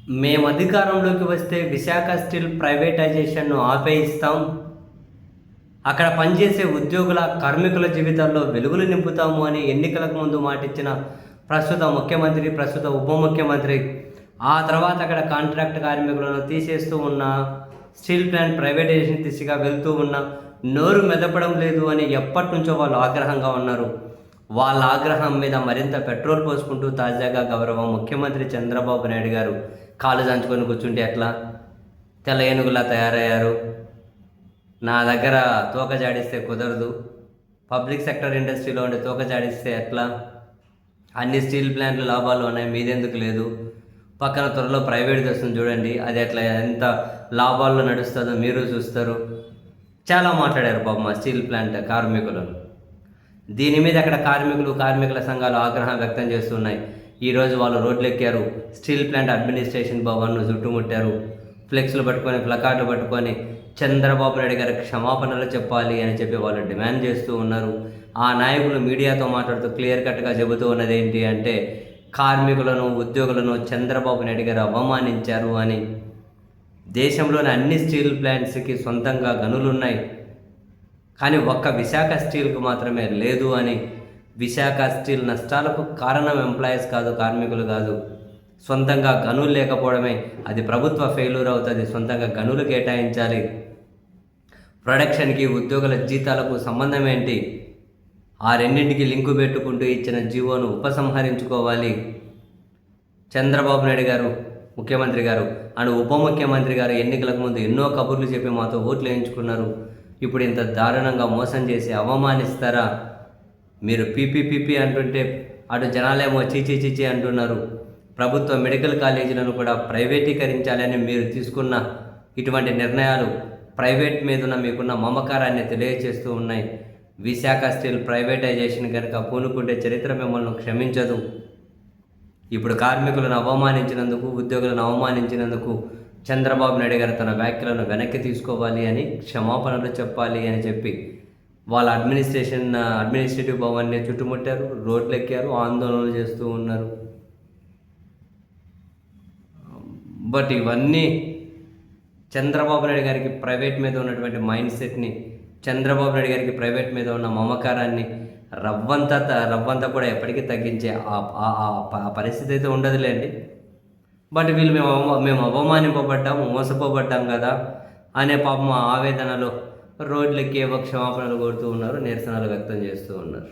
మేము అధికారంలోకి వస్తే విశాఖ స్టీల్ ప్రైవేటైజేషన్ను ఆపేయిస్తాం, అక్కడ పనిచేసే ఉద్యోగుల కార్మికుల జీవితాల్లో వెలుగులు నింపుతాము అని ఎన్నికలకు ముందు మాటిచ్చిన ప్రస్తుత ముఖ్యమంత్రి, ప్రస్తుత ఉప ముఖ్యమంత్రి, ఆ తర్వాత అక్కడ కాంట్రాక్ట్ కార్మికులను తీసేస్తూ ఉన్న, స్టీల్ ప్లాంట్ ప్రైవేటైజేషన్ దిశగా వెళ్తూ ఉన్న, నోరు మెదపడం లేదు అని ఎప్పటి నుంచో వాళ్ళు ఆగ్రహంగా ఉన్నారు. వాళ్ళ ఆగ్రహం మీద మరింత పెట్రోల్ పోసుకుంటూ తాజాగా గౌరవ ముఖ్యమంత్రి చంద్రబాబు నాయుడు గారు కాలు దంచుకొని కూర్చుంటే ఎట్లా, తెల్ల ఏనుగులా తయారయ్యారు. నా దగ్గర తోక జాడిస్తే కుదరదు, పబ్లిక్ సెక్టర్ ఇండస్ట్రీలో ఉండే తోక జాడిస్తే ఎట్లా, అన్ని స్టీల్ ప్లాంట్లు లాభాలు ఉన్నాయి, మీదెందుకు లేదు, పక్కన త్వరలో ప్రైవేట్ వస్తుంది చూడండి, అది ఎట్లా ఎంత లాభాల్లో నడుస్తుందో మీరు చూస్తారు. చాలా మాట్లాడారు పాపం మా స్టీల్ ప్లాంట్ కార్మికులు. దీని మీద అక్కడ కార్మికుల సంఘాలు ఆగ్రహం వ్యక్తం చేస్తున్నాయి. ఈరోజు వాళ్ళు రోడ్లెక్కారు, స్టీల్ ప్లాంట్ అడ్మినిస్ట్రేషన్ భవన్ను చుట్టుముట్టారు, ఫ్లెక్స్లు పట్టుకొని, ప్లకార్డులు పట్టుకొని చంద్రబాబు నాయుడు గారికి క్షమాపణలు చెప్పాలి అని చెప్పి వాళ్ళు డిమాండ్ చేస్తూ ఉన్నారు. ఆ నాయకులు మీడియాతో మాట్లాడుతూ క్లియర్ కట్గా చెబుతూ ఉన్నది ఏంటి అంటే, కార్మికులను, ఉద్యోగులను చంద్రబాబు నాయుడు గారు అవమానించారు అని. దేశంలోని అన్ని స్టీల్ ప్లాంట్స్కి సొంతంగా గనులున్నాయి, కానీ ఒక్క విశాఖ స్టీల్కు మాత్రమే లేదు అని. విశాఖ స్టీల్ నష్టాలకు కారణం ఎంప్లాయీస్ కాదు, కార్మికులు కాదు, సొంతంగా గనులు లేకపోవడమే. అది ప్రభుత్వ ఫెయిల్యూర్ అవుతుంది. సొంతంగా గనులు కేటాయించాలి. ప్రొడక్షన్కి, ఉద్యోగుల జీతాలకు సంబంధం ఏంటి? ఆ రెండింటికి లింకు పెట్టుకుంటూ ఇచ్చిన జీవోను ఉపసంహరించుకోవాలి. చంద్రబాబు నాయుడు గారు ముఖ్యమంత్రి గారు అండ్ ఉప ముఖ్యమంత్రి గారు ఎన్నికలకు ముందు ఎన్నో కబుర్లు చెప్పి మాతో ఓట్లు వేయించుకున్నారు. ఇప్పుడు ఇంత దారుణంగా మోసం చేసి అవమానిస్తారా? మీరు పీపీ అంటుంటే అటు జనాలేమో చీచీ అంటున్నారు. ప్రభుత్వ మెడికల్ కాలేజీలను కూడా ప్రైవేటీకరించాలని మీరు తీసుకున్న ఇటువంటి నిర్ణయాలు ప్రైవేట్ మీదున్న మీకున్న మమకారాన్ని తెలియజేస్తూ ఉన్నాయి. విశాఖ స్టీల్ ప్రైవేటైజేషన్ కనుక పూనుకుంటే చరిత్ర మిమ్మల్ని క్షమించదు. ఇప్పుడు కార్మికులను అవమానించినందుకు, ఉద్యోగులను అవమానించినందుకు చంద్రబాబు నాయుడు గారు తన వ్యాఖ్యలను వెనక్కి తీసుకోవాలి అని, క్షమాపణలు చెప్పాలి అని చెప్పి వాళ్ళ అడ్మినిస్ట్రేటివ్ భవన్ని చుట్టుముట్టారు, రోడ్లెక్కారు, ఆందోళనలు చేస్తూ ఉన్నారు. బట్ ఇవన్నీ చంద్రబాబు నాయుడు గారికి ప్రైవేట్ మీద ఉన్నటువంటి మైండ్ సెట్ని, చంద్రబాబు నాయుడు గారికి ప్రైవేట్ మీద ఉన్న మమకారాన్ని రవ్వంతా కూడా ఎప్పటికీ తగ్గించే ఆ పరిస్థితి అయితే ఉండదులేండి. బట్ వీళ్ళు మేము అవమానింపబడ్డాము, మోసపోబడ్డాం కదా అనే పాపం ఆవేదనలో రోడ్లెక్కి క్షమాపణలు కోరుతూ ఉన్నారు, నిరసనలు వ్యక్తం చేస్తూ ఉన్నారు.